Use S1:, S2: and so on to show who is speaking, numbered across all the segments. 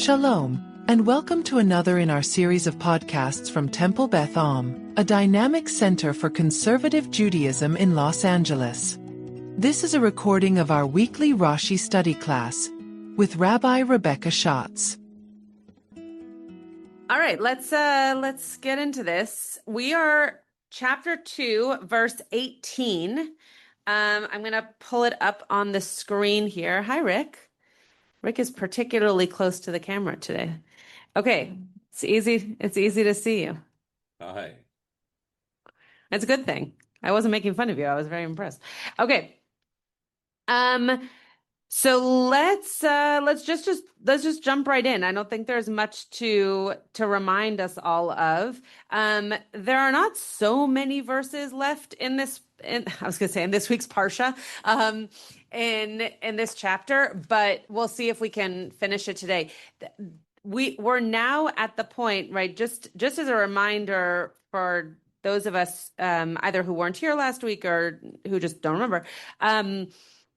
S1: Shalom, and welcome to another in our series of podcasts from Temple Beth Am, a dynamic center for conservative Judaism in Los Angeles. This is a recording of our weekly Rashi study class with Rabbi Rebecca Schatz.
S2: All right, let's get into this. We are chapter 2, verse 18. I'm going to pull it up on the screen here. Hi, Rick. Rick is particularly close to the camera today. Okay, it's easy to see you.
S3: Hi.
S2: It's a good thing. I wasn't making fun of you. I was very impressed. Okay. So let's just jump right in. I don't think there's much to remind us all of. There are not so many verses left in this in this week's Parsha, in this chapter, but we'll see if we can finish it today. We're now at the point, right? Just as a reminder for those of us either who weren't here last week or who just don't remember,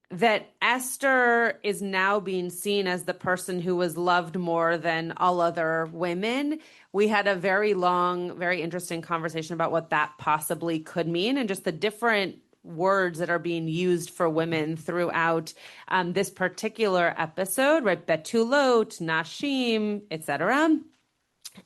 S2: that Esther is now being seen as the person who was loved more than all other women. We had a very long, very interesting conversation about what that possibly could mean and just the different words that are being used for women throughout this particular episode, right? Betulot, Nashim, etc.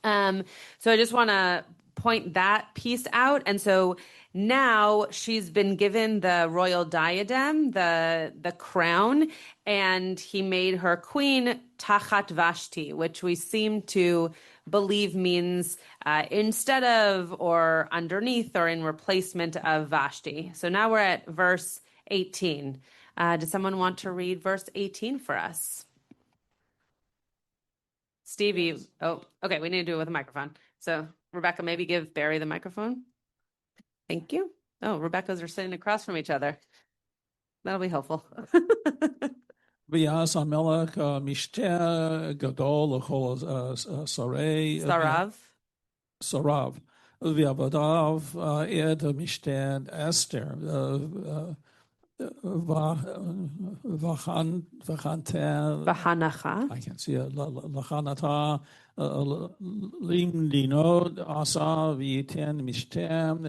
S2: So I just want to point that piece out. And so now she's been given the royal diadem, the crown, and he made her queen Tachat Vashti, which we seem to believe means instead of or underneath or in replacement of Vashti. So now we're at verse 18. Does someone want to read verse 18 for us? Stevie, oh, okay, we need to do it with a microphone. So Rebecca, maybe give Barry the microphone. Thank you. Oh, Rebecca's are sitting across from each other. That'll be helpful.
S4: V'yas hamelech mishter gadol l'chol sarei. Sarav. V'yavadav ed mishter Esther.
S2: V'hanacha.
S4: I can't see it. L'chanata lim dinod asa v'yiten mishtem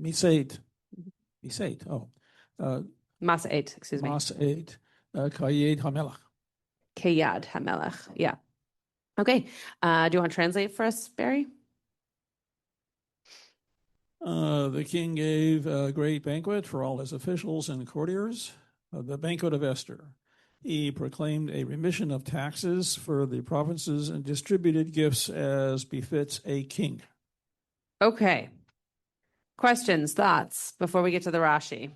S4: miseit. Oh,
S2: Mas'et. Excuse me.
S4: Mas'et kayed hamelach.
S2: Kayad hamelach. Yeah. Okay. Do you want to translate for us, Barry?
S4: The king gave a great banquet for all his officials and courtiers, the banquet of Esther. He proclaimed a remission of taxes for the provinces and distributed gifts as befits a king.
S2: Okay. Questions, thoughts before we get to the Rashi?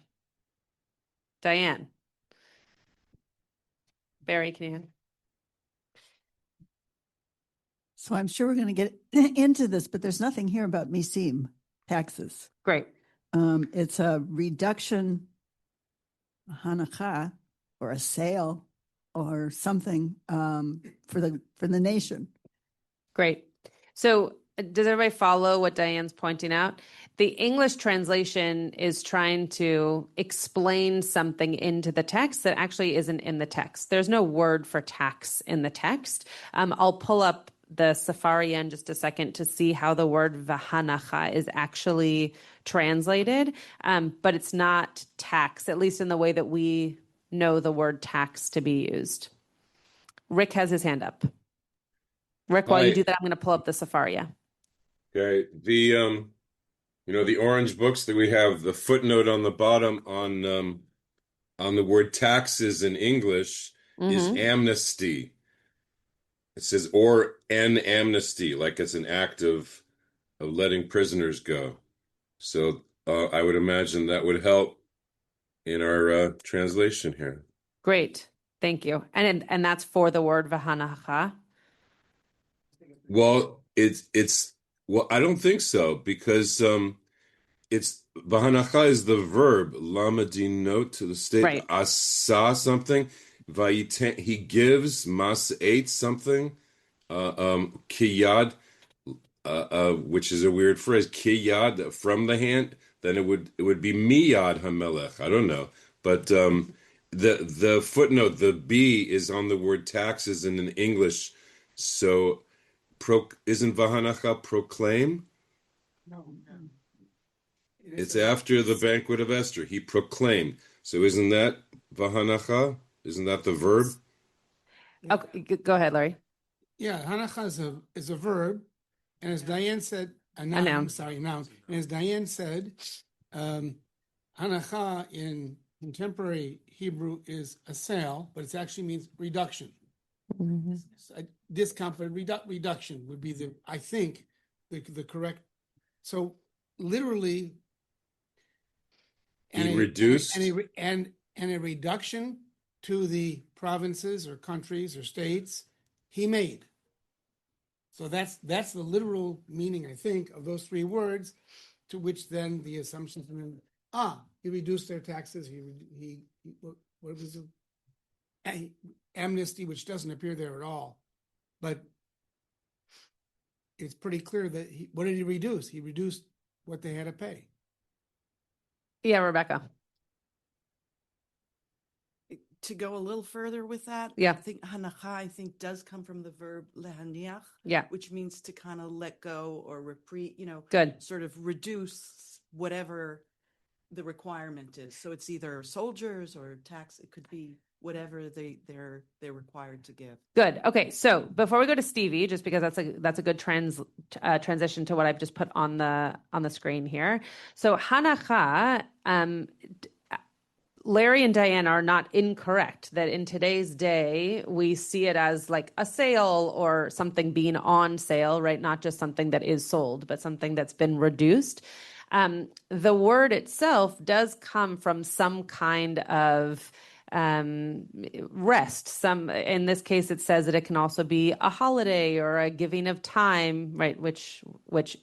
S2: Diane. Barry, can you?
S5: So I'm sure we're going to get into this, but there's nothing here about misim, taxes.
S2: Great.
S5: It's a reduction, hanacha, or a sale, or something for the nation.
S2: Great. So does everybody follow what Diane's pointing out? The English translation is trying to explain something into the text that actually isn't in the text. There's no word for tax in the text. I'll pull up the Sefaria in just a second to see how the word v'hanacha is actually translated, but it's not tax, at least in the way that we know the word tax to be used. Rick has his hand up. Rick, while you do that, I'm going to pull up the Sefaria.
S3: Okay. The orange books that we have, the footnote on the bottom on the word taxes in English is amnesty. It says, or an amnesty, like it's an act of letting prisoners go. So I would imagine that would help in our translation here.
S2: Great. Thank you. And that's for the word v'hanacha?
S3: Well, I don't think so, because it's v'hanacha is the verb, lamadinot, to the state, right. Asa something, vayiten, he gives, mas'et something, kiyad, which is a weird phrase, kiyad, from the hand, then it would be miyad hamelech, I don't know, but The footnote, the B is on the word taxes in English. So isn't Vahanacha proclaim?
S6: No.
S3: It's after the banquet of Esther. He proclaimed. So isn't that Vahanacha? Isn't that the verb?
S2: Okay, go ahead, Larry.
S6: Yeah, hanacha is a verb, and as Diane said, a noun.
S2: noun.
S6: I'm sorry, noun. And as Diane said, hanacha in contemporary Hebrew is a sale, but it actually means reduction. A discount, but reduction would be I think the correct. So literally,
S3: He reduced
S6: and a reduction to the provinces or countries or states he made. So that's the literal meaning, I think, of those three words, to which then the assumptions he reduced their taxes. He what was it? Amnesty, which doesn't appear there at all, but it's pretty clear that what did he reduce? He reduced what they had to pay.
S2: Yeah, Rebecca.
S7: To go a little further with that,
S2: Yeah.
S7: I think hanacha, does come from the verb lehaniach,
S2: Yeah.
S7: which means to kind of let go or
S2: Good.
S7: sort of reduce whatever the requirement is. So it's either soldiers or tax. It could be whatever they're required to give.
S2: Good. Okay. So before we go to Stevie, just because that's a good transition to what I've just put on the screen here. So hanacha, Larry and Diane are not incorrect that in today's day, we see it as like a sale or something being on sale, right? Not just something that is sold, but something that's been reduced. The word itself does come from some kind of rest. In this case, it says that it can also be a holiday or a giving of time, right? Which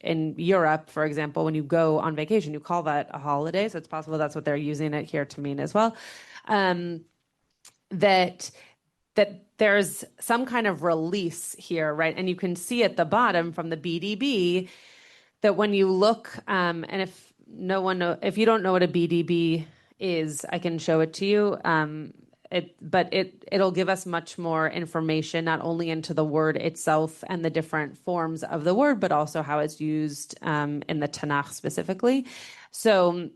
S2: in Europe, for example, when you go on vacation, you call that a holiday. So it's possible that's what they're using it here to mean as well. That there's some kind of release here, right? And you can see at the bottom from the BDB that when you look, and if you don't know what a BDB is, I can show it to you. It'll give us much more information, not only into the word itself and the different forms of the word, but also how it's used in the Tanakh specifically. So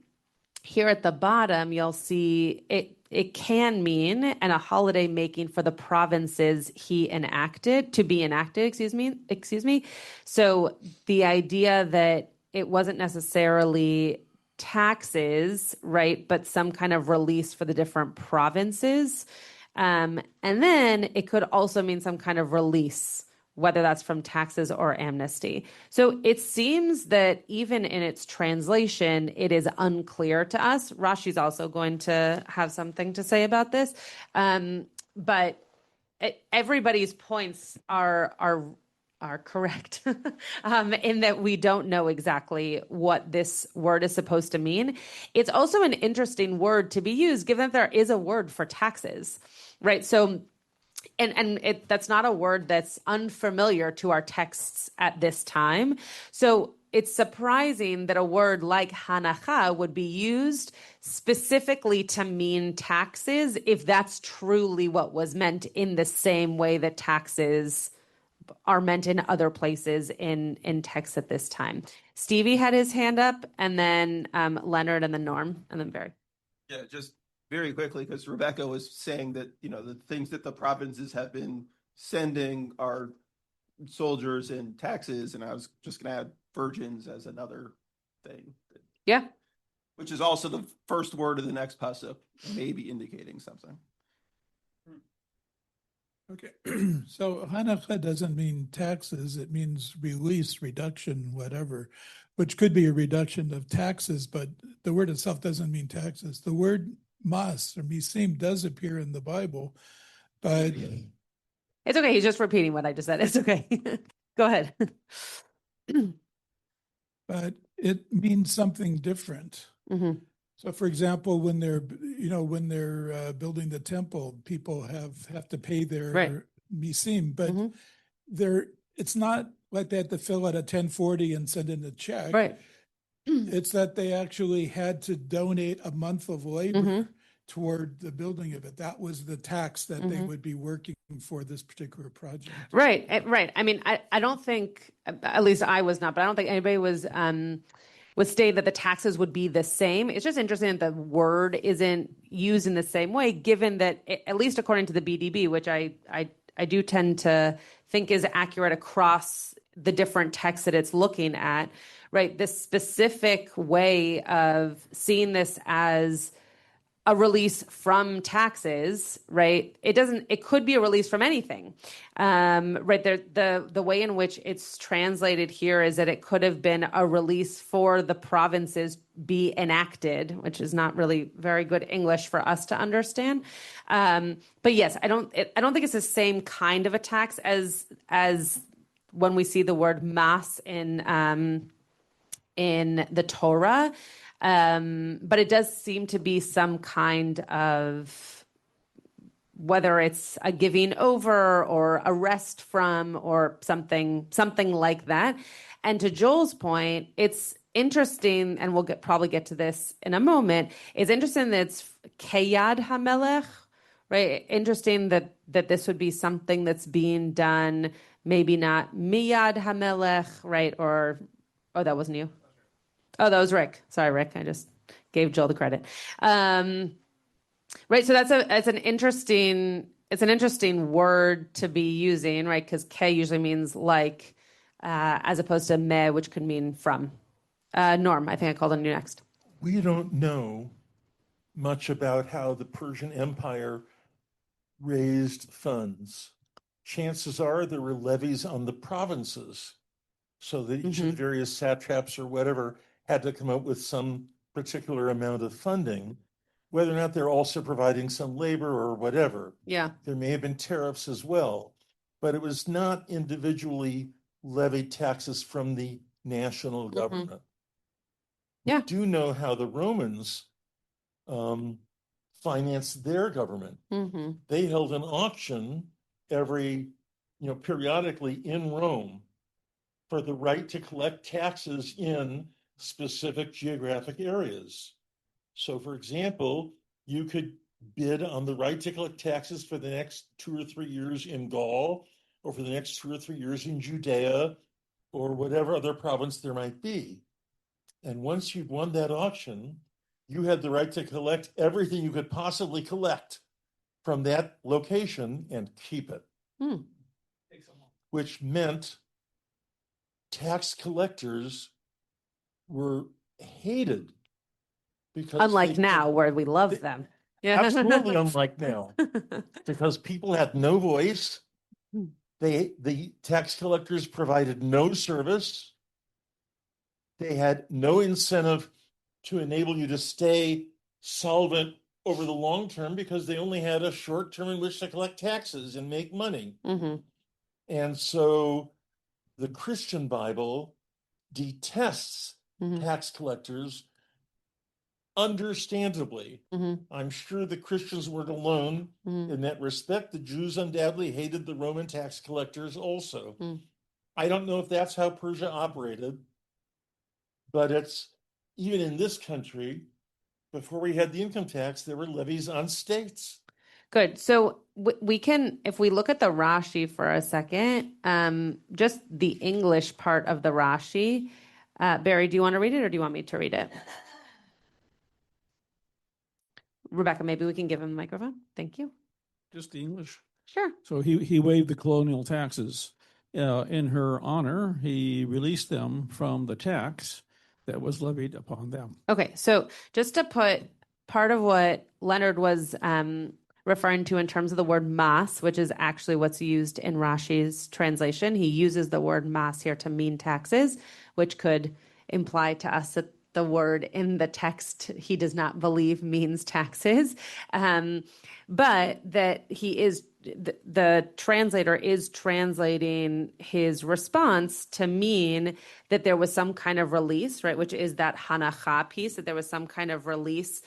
S2: here at the bottom, you'll see it can mean, and a holiday making for the provinces he enacted, excuse me. So the idea that it wasn't necessarily taxes, right, but some kind of release for the different provinces. And then it could also mean some kind of release, whether that's from taxes or amnesty. So it seems that even in its translation, it is unclear to us. Rashi's also going to have something to say about this. But everybody's points are correct in that we don't know exactly what this word is supposed to mean. It's also an interesting word to be used, given that there is a word for taxes, right? So, and that's not a word that's unfamiliar to our texts at this time. So it's surprising that a word like hanacha would be used specifically to mean taxes, if that's truly what was meant, in the same way that taxes are meant in other places in texts at this time. Stevie had his hand up, and then Leonard, and then Norm, and then Barry.
S8: Yeah, just very quickly, because Rebecca was saying that, the things that the provinces have been sending are soldiers and taxes, and I was just going to add virgins as another thing.
S2: Yeah.
S8: Which is also the first word of the next pasuk, maybe indicating something.
S4: Okay, so Hanukkah doesn't mean taxes, it means release, reduction, whatever, which could be a reduction of taxes, but the word itself doesn't mean taxes. The word mas or misim does appear in the Bible, but...
S2: It's okay, he's just repeating what I just said. It's okay. Go ahead.
S4: But it means something different. Mm-hmm. So, for example, when they're building the temple, people have to pay their misim, but it's not like they had to fill out a 1040 and send in a check.
S2: Right.
S4: It's that they actually had to donate a month of labor
S9: toward the building of it. That was the tax that they would be working for this particular project.
S2: Right, right. I mean, I don't think, at least I was not, but I don't think anybody would state that the taxes would be the same. It's just interesting that the word isn't used in the same way, given that, at least according to the BDB, which I do tend to think is accurate across the different texts that it's looking at, right? This specific way of seeing this as a release from taxes, right? It could be a release from anything, right? The way in which it's translated here is that it could have been a release for the provinces be enacted, which is not really very good English for us to understand. But yes, I don't think it's the same kind of a tax as when we see the word mas in the Torah. But it does seem to be some kind of, whether it's a giving over or a rest from or something like that. And to Joel's point, it's interesting, and we'll probably get to this in a moment. It's interesting that it's Keyad HaMelech, right? Interesting that this would be something that's being done, maybe not Miyad HaMelech, right? Or, oh, that wasn't you. Oh, that was Rick. Sorry, Rick. I just gave Joel the credit. Right. So it's an interesting word to be using, right? Because K usually means like, as opposed to me, which could mean from. Norm, I think I called on you next.
S10: We don't know much about how the Persian Empire raised funds. Chances are there were levies on the provinces, so that each of the various satraps or whatever had to come up with some particular amount of funding, whether or not they're also providing some labor or whatever.
S2: Yeah.
S10: There may have been tariffs as well, but it was not individually levied taxes from the national government.
S2: Yeah.
S10: We do know how the Romans financed their government. They held an auction periodically in Rome for the right to collect taxes in specific geographic areas. So, for example, you could bid on the right to collect taxes for the next 2 or 3 years in Gaul, or for the next 2 or 3 years in Judea, or whatever other province there might be. And once you'd won that auction, you had the right to collect everything you could possibly collect from that location and keep it. Which meant tax collectors were hated, because
S2: unlike now, where we love them. Yeah.
S10: Absolutely unlike now, because people had no voice. The tax collectors provided no service. They had no incentive to enable you to stay solvent over the long term, because they only had a short term in which to collect taxes and make money. And so the Christian Bible detests tax collectors, understandably. I'm sure the Christians weren't alone in that respect. The Jews undoubtedly hated the Roman tax collectors also. I don't know if that's how Persia operated, but it's, even in this country, before we had the income tax, there were levies on states.
S2: Good. So we can, if we look at the Rashi for a second, just the English part of the Rashi. Barry, do you want to read it, or do you want me to read it? Rebecca, maybe we can give him the microphone. Thank you.
S4: Just the English?
S2: Sure.
S4: So he waived the colonial taxes. In her honor, he released them from the tax that was levied upon them.
S2: Okay, so just to put part of what Leonard was referring to in terms of the word mas, which is actually what's used in Rashi's translation. He uses the word mas here to mean taxes, which could imply to us that the word in the text he does not believe means taxes, but that he is, the translator is translating his response to mean that there was some kind of release, right, which is that hanacha piece, that there was some kind of release,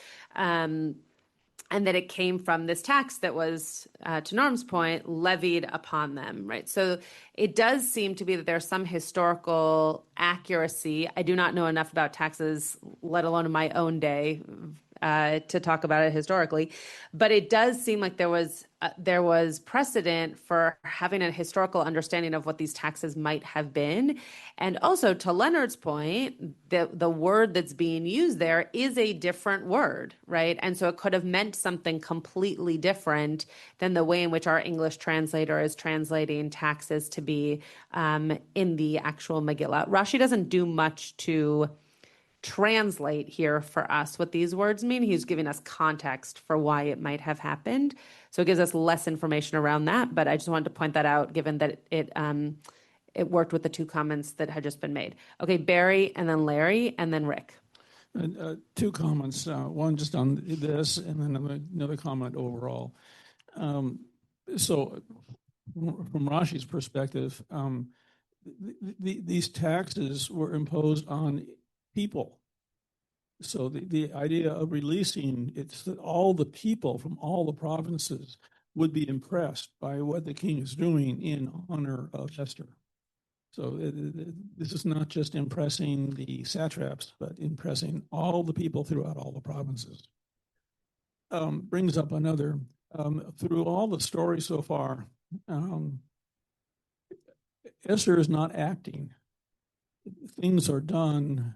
S2: and that it came from this tax that was, to Norm's point, levied upon them, right? So it does seem to be that there's some historical accuracy. I do not know enough about taxes, let alone in my own day, to talk about it historically. But it does seem like there was precedent for having a historical understanding of what these taxes might have been. And also, to Leonard's point, the word that's being used there is a different word, right? And so it could have meant something completely different than the way in which our English translator is translating taxes to be in the actual Megillah. Rashi doesn't do much to translate here for us what these words mean. He's giving us context for why it might have happened. So it gives us less information around that. But I just wanted to point that out, given that it worked with the two comments that had just been made. Okay, Barry, and then Larry, and then Rick.
S4: Two comments. One just on this, and then another comment overall. So from Rashi's perspective, these taxes were imposed on people. So the idea of releasing, it's that all the people from all the provinces would be impressed by what the king is doing in honor of Esther. So this is not just impressing the satraps, but impressing all the people throughout all the provinces. Brings up another, through all the stories so far, Esther is not acting. Things are done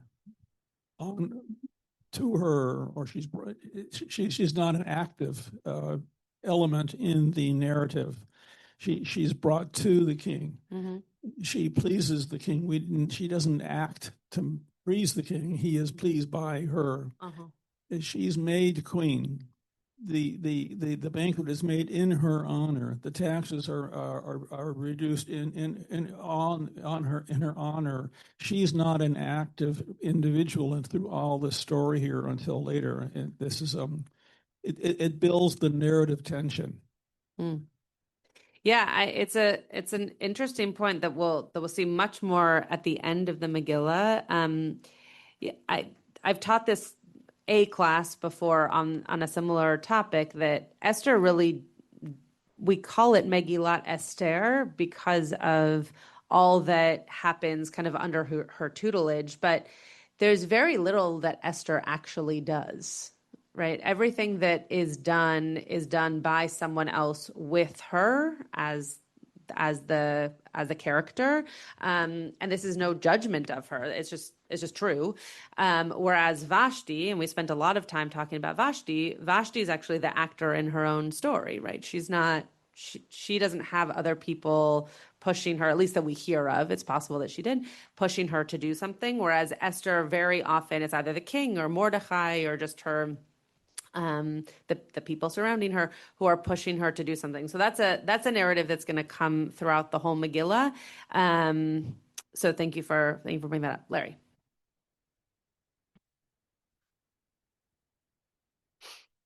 S4: to her, or she's not an active element in the narrative. She's brought to the king.
S2: Mm-hmm.
S4: She pleases the king. She doesn't act to please the king. He is pleased by her.
S2: Uh-huh.
S4: She's made queen. The banquet is made in her honor. The taxes are reduced in her honor. She's not an active individual, and through all this story here until later, and this is it builds the narrative tension.
S2: Mm. Yeah, it's an interesting point that we'll see much more at the end of the Megillah. I've taught this a class before on a similar topic, that Esther really, we call it Megillat Esther because of all that happens kind of under her tutelage, but there's very little that Esther actually does, right? Everything that is done by someone else with her as the character, and this is no judgment of her. It's just true. Whereas Vashti, and we spent a lot of time talking about Vashti is actually the actor in her own story, right? She's not. She doesn't have other people pushing her, at least that we hear of. It's possible that she did, pushing her to do something. Whereas Esther, very often, it's either the king or Mordecai or just her. The people surrounding her who are pushing her to do something. So that's a narrative that's going to come throughout the whole Megillah. So thank you for bringing that up, Larry.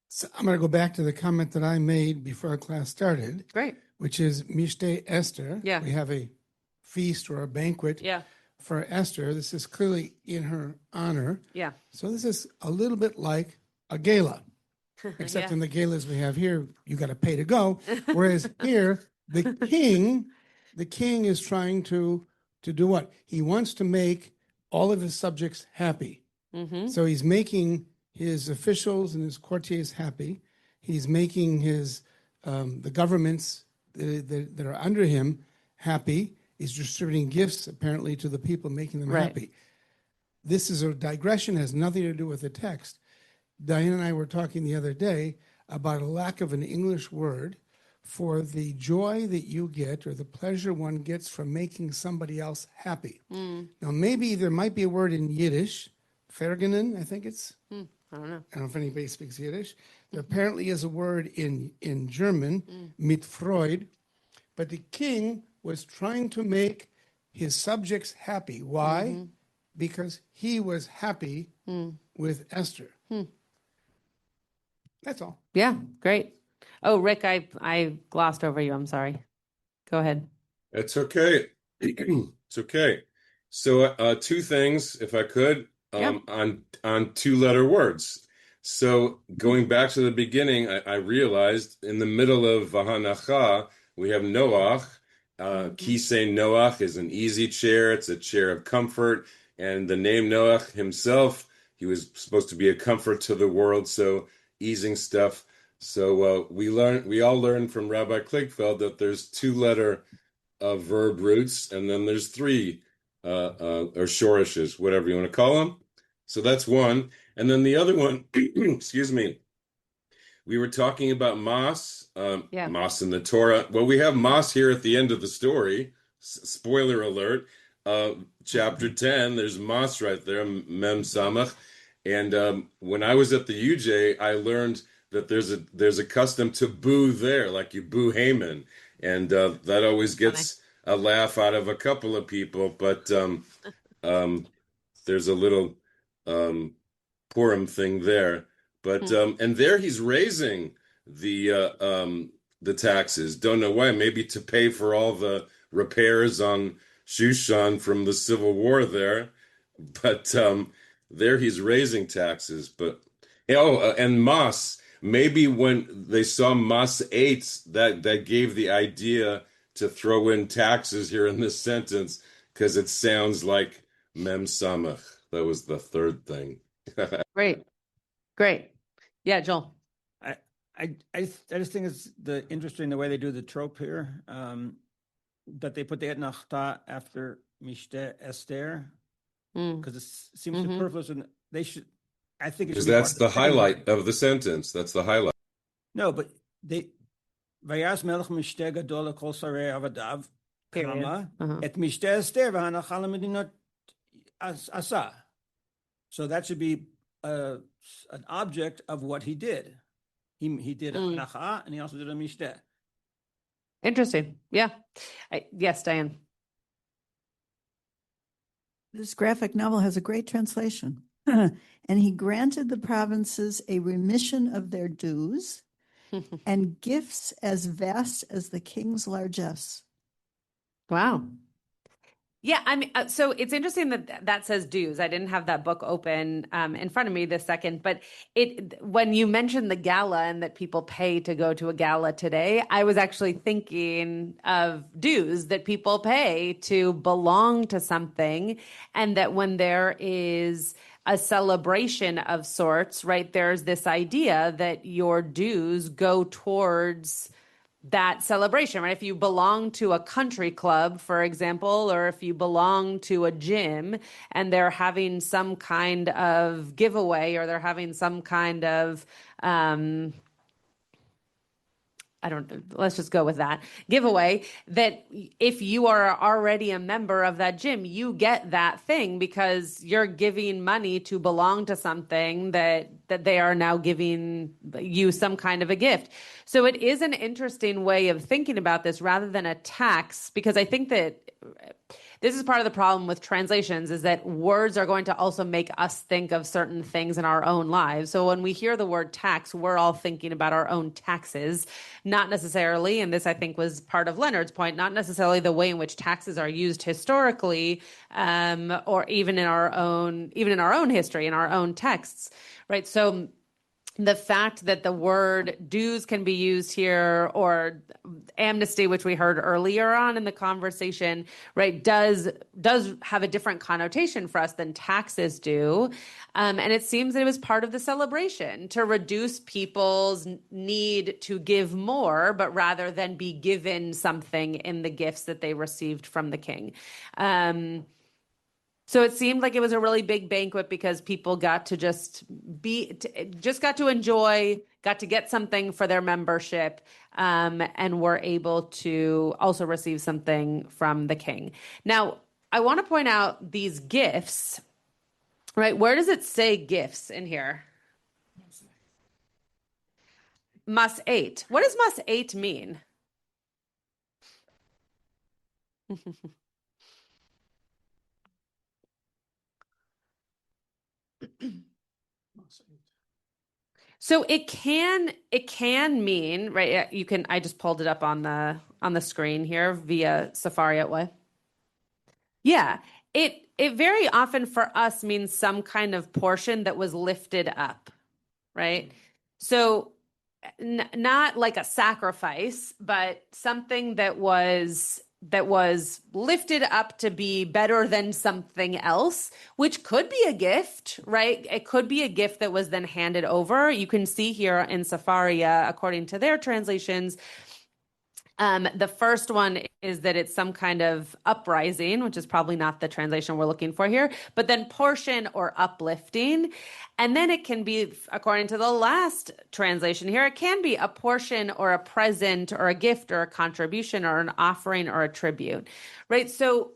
S6: So I'm going to go back to the comment that I made before our class started.
S2: Great.
S6: Which is Mishteh Esther.
S2: Yeah.
S6: We have a feast or a banquet.
S2: Yeah.
S6: For Esther. This is clearly in her honor.
S2: Yeah.
S6: So this is a little bit like a gala. Except
S2: Yeah.
S6: in the galas we have here, you got to pay to go. Whereas here, the king is trying to do what? He wants to make all of his subjects happy.
S2: Mm-hmm.
S6: So he's making his officials and his courtiers happy. He's making his the governments that are under him happy. He's distributing gifts apparently to the people, making them
S2: Right.
S6: happy. This is a digression, has nothing to do with the text. Diane and I were talking the other day about a lack of an English word for the joy that you get or the pleasure one gets from making somebody else happy. Now, maybe there might be a word in Yiddish, Fergenen, I think it's.
S2: I don't know.
S6: I don't know if anybody speaks Yiddish. There apparently is a word in German, mit Freud, but the king was trying to make his subjects happy. Why? Because he was happy with Esther. That's all.
S2: Yeah, great. Oh, Rick, I glossed over you. I'm sorry. Go ahead.
S3: It's okay. It's okay. So two things, if I could, on two-letter words. So going back to the beginning, I realized in the middle of Vahanacha, we have Noach. Kisei Noach is an easy chair. It's a chair of comfort. And the name Noach himself, he was supposed to be a comfort to the world, so easing stuff. So we all learned from Rabbi Kligfeld that there's two-letter verb roots, and then there's three or shorishes, whatever you want to call them. So that's one. And then the other one, excuse me, we were talking about Mas, Mas in the Torah. Well, we have Mas here at the end of the story. Spoiler alert. Chapter 10, there's Mas right there, Mem Samach. And when I was at the UJ, I learned that there's a custom to boo there, like you boo Haman. And that always gets a laugh out of a couple of people. But there's a little Purim thing there. But and there he's raising the taxes. Don't know why. Maybe to pay for all the repairs on Shushan from the Civil War there. But there he's raising taxes. But and Mas. Maybe when they saw Mas 8, that gave the idea to throw in taxes here in this sentence because it sounds like Mem Samach. That was the third thing.
S2: Great. Yeah, Joel.
S11: I just think it's interesting the way they do the trope here, that they put the Et Nachta after Mishte Esther, because it seems superfluous, and they should. I think
S3: because that's the highlight of the sentence. That's the highlight.
S11: No, but they Vayas Melech Mishte Gadol Kol Sarei Avadav Kama Et Mishte Esther V'Hanachal Medinot Asa. So that should be an object of what he did. He did a Nacha, and he also did a Mishte.
S2: Interesting. Yeah. Yes, Diane.
S5: This graphic novel has a great translation. And he granted the provinces a remission of their dues and gifts as vast as the king's largesse.
S2: Wow. Yeah, I mean, so it's interesting that says dues. I didn't have that book open in front of me this second, but when you mentioned the gala and that people pay to go to a gala today, I was actually thinking of dues that people pay to belong to something, and that when there is a celebration of sorts, right, there's this idea that your dues go towards that celebration, right? If you belong to a country club, for example, or if you belong to a gym and they're having some kind of giveaway, or they're having some kind of, let's just go with that giveaway, that if you are already a member of that gym, you get that thing because you're giving money to belong to something that they are now giving you some kind of a gift. So it is an interesting way of thinking about this rather than a tax, because I think that this is part of the problem with translations, is that words are going to also make us think of certain things in our own lives. So when we hear the word tax, we're all thinking about our own taxes, not necessarily, and this I think was part of Leonard's point, not necessarily the way in which taxes are used historically, or even in our own history, in our own texts, right? So the fact that the word dues can be used here, or amnesty, which we heard earlier on in the conversation, right, does have a different connotation for us than taxes do. And it seems that it was part of the celebration to reduce people's need to give more, but rather than be given something in the gifts that they received from the king. So it seemed like it was a really big banquet because people got to got to enjoy, got to get something for their membership, and were able to also receive something from the king. Now, I want to point out these gifts, right? Where does it say gifts in here? Mas 8. What does Mas 8 mean? So it can mean, right? I just pulled it up on the screen here via Safari at way. Yeah, it very often for us means some kind of portion that was lifted up, right? So not like a sacrifice, but something that was that was lifted up to be better than something else, which could be a gift, right? It could be a gift that was then handed over. You can see here in Safaria, according to their translations, the first one is that it's some kind of uprising, which is probably not the translation we're looking for here, but then portion or uplifting. And then it can be, according to the last translation here, it can be a portion or a present or a gift or a contribution or an offering or a tribute, right? So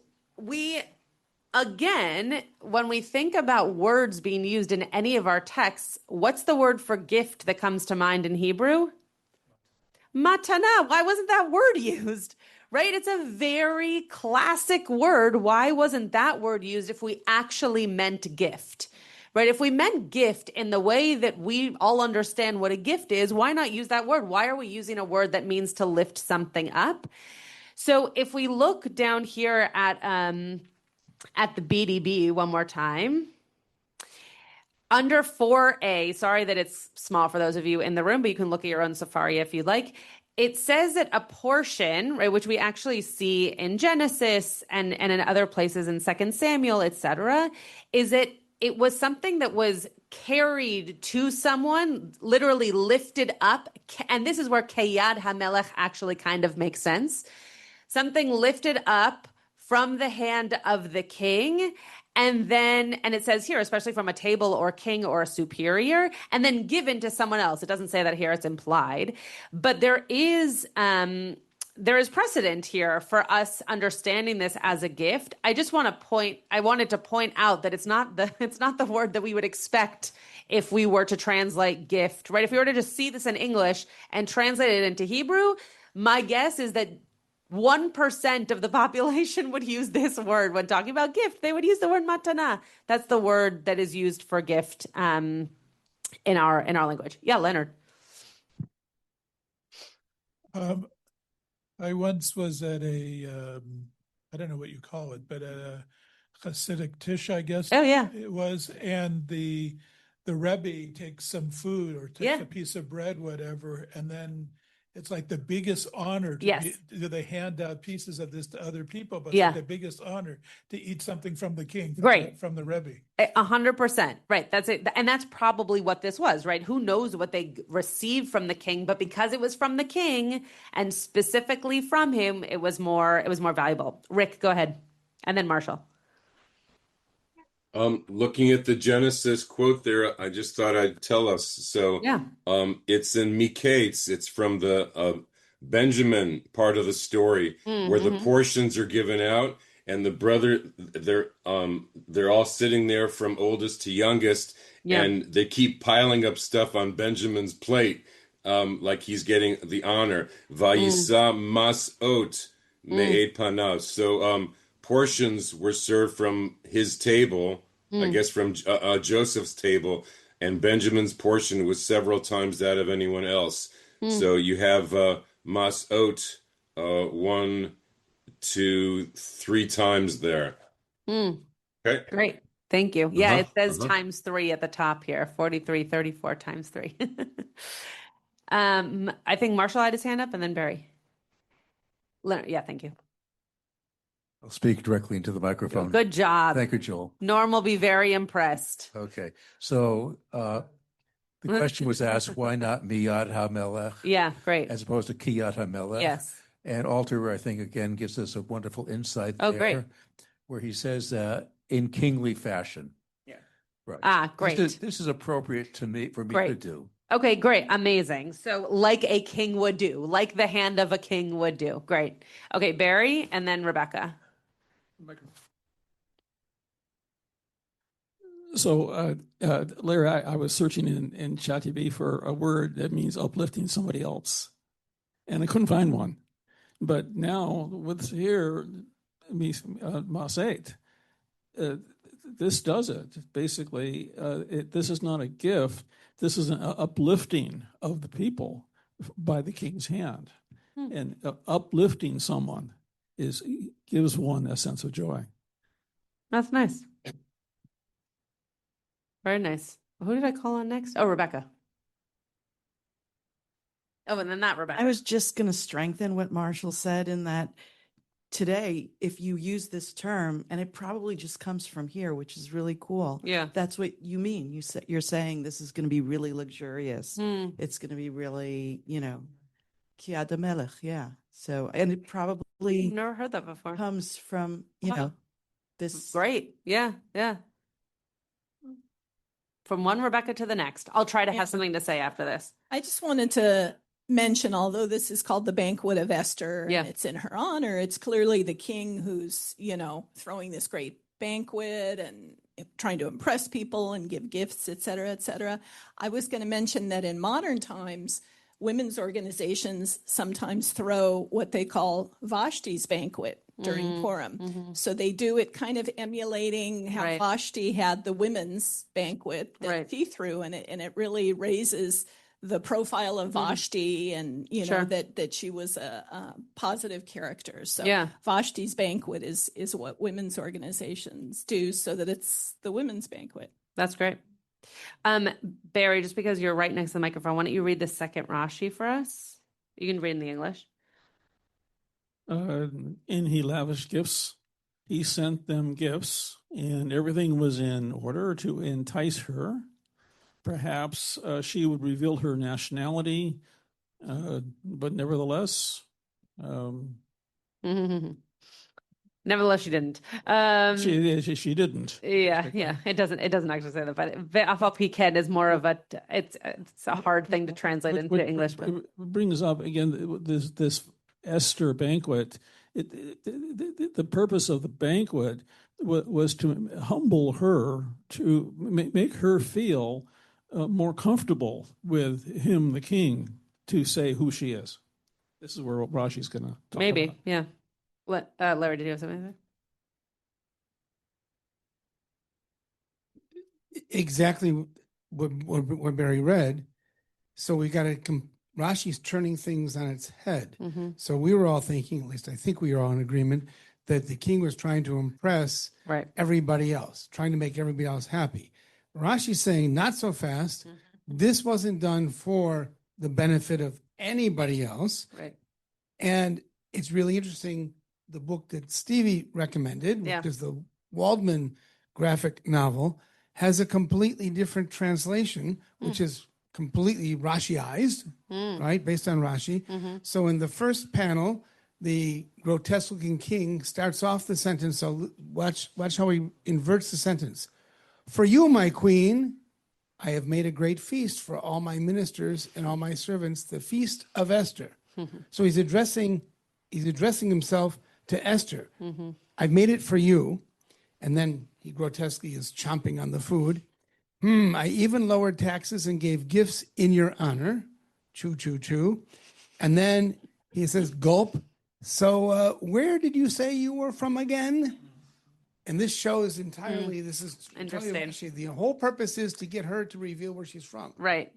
S2: again, when we think about words being used in any of our texts, what's the word for gift that comes to mind in Hebrew? Matana. Why wasn't that word used? Right? It's a very classic word. Why wasn't that word used if we actually meant gift? Right? If we meant gift in the way that we all understand what a gift is, why not use that word? Why are we using a word that means to lift something up? So if we look down here at the BDB one more time, under 4a, sorry that it's small for those of you in the room, but you can look at your own Safaria if you'd like. It says that a portion, right, which we actually see in Genesis and in other places in 2 Samuel, etc., is that it was something that was carried to someone, literally lifted up. And this is where Keyad HaMelech actually kind of makes sense. Something lifted up from the hand of the king, and it says here, especially from a table or king or a superior, and then given to someone else. It doesn't say that here, it's implied. But there is precedent here for us understanding this as a gift. I wanted to point out that it's not the word that we would expect if we were to translate gift, right? If we were to just see this in English and translate it into Hebrew, my guess is that 1% of the population would use this word when talking about gift. They would use the word matana. That's the word that is used for gift in our language. Yeah, Leonard.
S9: I once was at I don't know what you call it, but at a Hasidic tish, I guess.
S2: Oh yeah,
S9: it was, and the Rebbe takes some food or takes a piece of bread, whatever, and then it's like the biggest honor they hand out pieces of this to other people, but it's like the biggest honor to eat something from the king, from the Rebbe.
S2: 100%. Right. That's it. And that's probably what this was, right? Who knows what they received from the king, but because it was from the king and specifically from him, it was more valuable. Rick, go ahead. And then Marshall.
S3: Looking at the Genesis quote there, I just thought I'd tell us. So it's in Miketz. It's from the Benjamin part of the story where the portions are given out, and the brother, they're all sitting there from oldest to youngest, and they keep piling up stuff on Benjamin's plate, like he's getting the honor. Vayisa masot me'ed panav. So portions were served from his table, I guess from Joseph's table, and Benjamin's portion was several times that of anyone else. So you have masot 1, 2, 3 times there. Okay.
S2: Great. Thank you. Yeah, it says times 3 at the top here, 43, 34 times 3. I think Marshall had his hand up and then Barry. Yeah, thank you.
S12: I'll speak directly into the microphone.
S2: Good job.
S12: Thank you, Joel.
S2: Norm will be very impressed.
S12: Okay. So the question was asked, why not Miyad HaMelech?
S2: Yeah, great.
S12: As opposed to Kiyat HaMelech.
S2: Yes.
S12: And Alter, I think, again, gives us a wonderful insight there.
S2: Great.
S12: Where he says, in kingly fashion.
S2: Yeah.
S12: Right.
S2: Great.
S12: This is appropriate for me to do.
S2: Okay, great. Amazing. So like a king would do, like the hand of a king would do. Great. Okay, Barry and then Rebecca.
S4: So, Larry, I was searching in ChatGPT for a word that means uplifting somebody else, and I couldn't find one. But now with here, Masait, this does it. Basically, this is not a gift. This is an uplifting of the people by the king's hand. And uplifting someone gives one a sense of joy.
S2: That's nice. Very nice. Who did I call on next? Oh, Rebecca. Oh, and then that Rebecca.
S7: I was just going to strengthen what Marshall said in that today, if you use this term, and it probably just comes from here, which is really cool.
S2: Yeah.
S7: That's what you mean. You're saying this is going to be really luxurious. It's going to be really, Kiad Melech. Yeah. So, and it probably
S2: I've never heard that before.
S7: Comes from, this.
S2: Great. Yeah. Yeah. From one Rebecca to the next. I'll try to have something to say after this.
S13: I just wanted to mention, although this is called the Banquet of Esther, and it's in her honor, it's clearly the king who's, throwing this great banquet and trying to impress people and give gifts, et cetera, et cetera. I was going to mention that in modern times, women's organizations sometimes throw what they call Vashti's banquet during Purim. So they do it kind of emulating how Vashti had the women's banquet that he threw, and it really raises the profile of Vashti and, that she was a positive character. So Vashti's banquet is what women's organizations do, so that it's the women's banquet.
S2: That's great. Barry, just because you're right next to the microphone, why don't you read the second Rashi for us? You can read in the English.
S4: And he lavished gifts. He sent them gifts, and everything was in order to entice her. Perhaps she would reveal her nationality, but nevertheless...
S2: Nevertheless, she didn't.
S4: She didn't.
S2: Yeah. It doesn't actually say that, but Afal Piken is more of it's a hard thing to translate into English. But
S4: it brings up again this Esther banquet. The purpose of the banquet was to humble her, to make her feel more comfortable with him, the king, to say who she is. This is where Rashi's going to talk about.
S2: Yeah. What, Larry, did you have something?
S6: Exactly what Barry read. So we got to, Rashi's turning things on its head. So we were all thinking, at least I think we were all in agreement, that the king was trying to impress everybody else, trying to make everybody else happy. Rashi's saying, not so fast. This wasn't done for the benefit of anybody else.
S2: Right.
S6: And it's really interesting. The book that Stevie recommended, which is the Waldman graphic novel, has a completely different translation, which is completely Rashiized, right, based on Rashi. So in the first panel, the grotesque-looking king starts off the sentence. So watch how he inverts the sentence. For you, my queen, I have made a great feast for all my ministers and all my servants, the feast of Esther. So he's addressing himself to Esther. I've made it for you. And then he grotesquely is chomping on the food. I even lowered taxes and gave gifts in your honor. Choo, choo, choo. And then he says, gulp. So where did you say you were from again? And this shows entirely, this is interesting. The whole purpose is to get her to reveal where she's from.
S2: Right.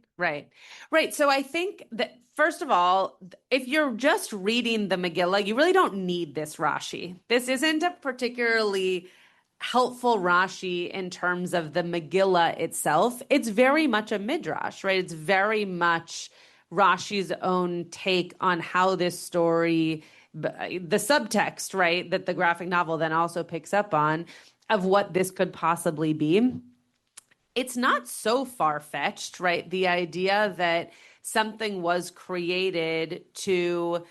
S2: So I think that, first of all, if you're just reading the Megillah, you really don't need this Rashi. This isn't a particularly helpful Rashi in terms of the Megillah itself. It's very much a midrash, right? It's very much Rashi's own take on how this story, the subtext, right, that the graphic novel then also picks up on, of what this could possibly be. It's not so far-fetched, right? The idea that something was created to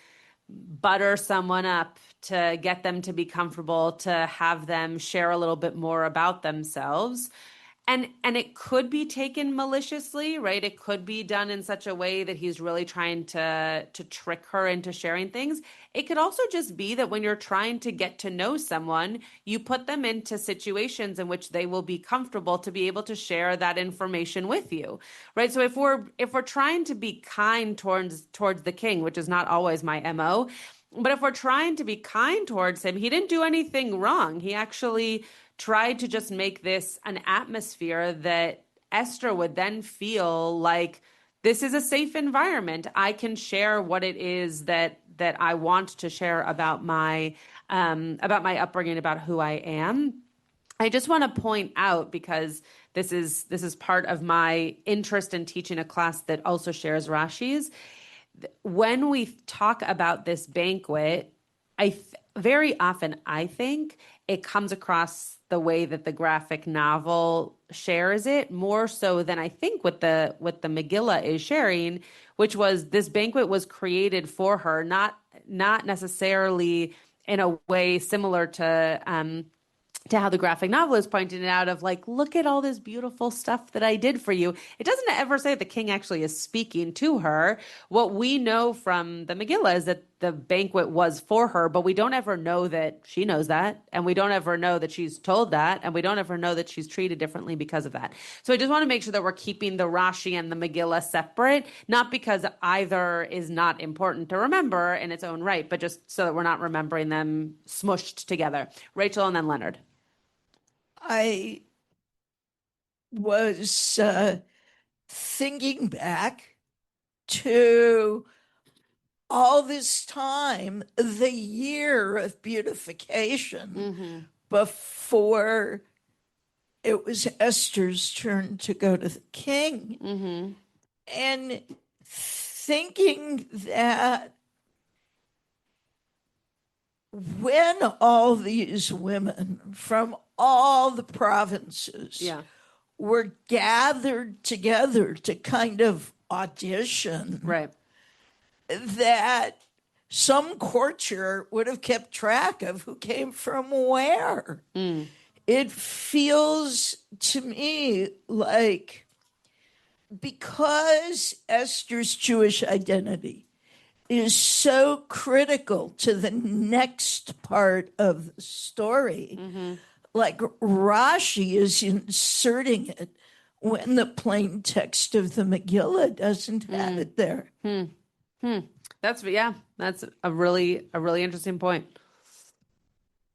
S2: butter someone up, to get them to be comfortable, to have them share a little bit more about themselves. And it could be taken maliciously, right? It could be done in such a way that he's really trying to trick her into sharing things. It could also just be that when you're trying to get to know someone, you put them into situations in which they will be comfortable to be able to share that information with you, right? So if we're trying to be kind towards the king, which is not always my MO, but if we're trying to be kind towards him, he didn't do anything wrong. He actually tried to just make this an atmosphere that Esther would then feel like, this is a safe environment. I can share what it is that I want to share about my upbringing, about who I am. I just want to point out, because this is part of my interest in teaching a class that also shares Rashi's. When we talk about this banquet, very often, I think it comes across the way that the graphic novel shares it, more so than I think what the Megillah is sharing, which was this banquet was created for her, not necessarily in a way similar to how the graphic novel is pointing it out of like, look at all this beautiful stuff that I did for you. It doesn't ever say the king actually is speaking to her. What we know from the Megillah is that the banquet was for her, but we don't ever know that she knows that. And we don't ever know that she's told that. And we don't ever know that she's treated differently because of that. So I just want to make sure that we're keeping the Rashi and the Megillah separate, not because either is not important to remember in its own right, but just so that we're not remembering them smushed together. Rachel and then Leonard.
S14: I was thinking back to all this time, the year of beautification, before it was Esther's turn to go to the king. And thinking that when all these women from all the provinces were gathered together to kind of audition,
S2: right,
S14: that some courtier would have kept track of who came from where. It feels to me like, because Esther's Jewish identity is so critical to the next part of the story, like Rashi is inserting it when the plain text of the Megillah doesn't have it there.
S2: That's a really interesting point.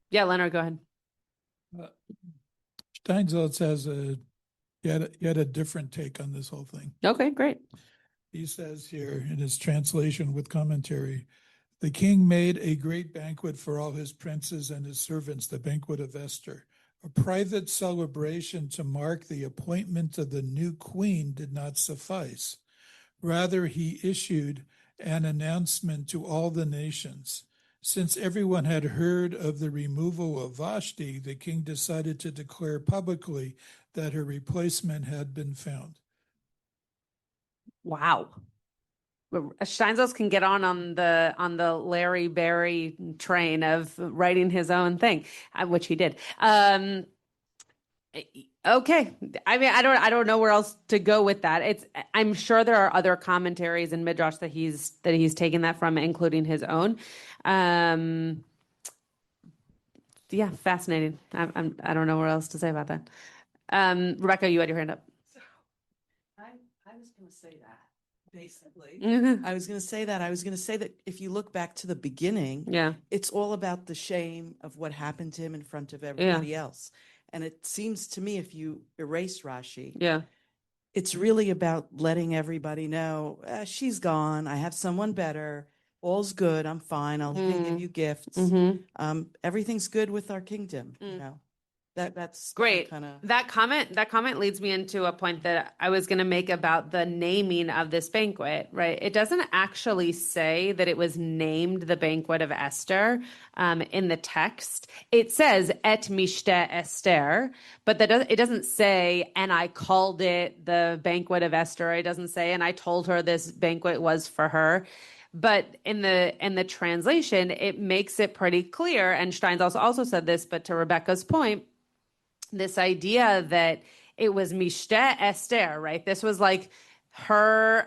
S2: Yeah, Leonard, go ahead.
S9: Steinsaltz has yet a different take on this whole thing.
S2: Okay, great.
S9: He says here in his translation with commentary, the king made a great banquet for all his princes and his servants, the banquet of Esther. A private celebration to mark the appointment of the new queen did not suffice. Rather, he issued an announcement to all the nations. Since everyone had heard of the removal of Vashti, the king decided to declare publicly that her replacement had been found.
S2: Wow. Steinsaltz can get on the Larry Berry train of writing his own thing, which he did. Okay. I mean, I don't know where else to go with that. I'm sure there are other commentaries in Midrash that he's taken that from, including his own. Yeah, fascinating. I don't know what else to say about that. Rebecca, you had your hand up.
S7: I was going to say that. Basically, I was going to say that if you look back to the beginning, it's all about the shame of what happened to him in front of everybody else. And it seems to me, if you erase Rashi, it's really about letting everybody know, she's gone. I have someone better. All's good. I'm fine. I'll give you gifts. Everything's good with our kingdom. You know. That's
S2: great. That comment leads me into a point that I was going to make about the naming of this banquet, right? It doesn't actually say that it was named the banquet of Esther in the text. It says et mishte Esther, but it doesn't say, and I called it the banquet of Esther. It doesn't say, and I told her this banquet was for her. But in the translation, it makes it pretty clear, and Steinsaltz also said this, but to Rebecca's point, this idea that it was Mishte Esther, right? This was like her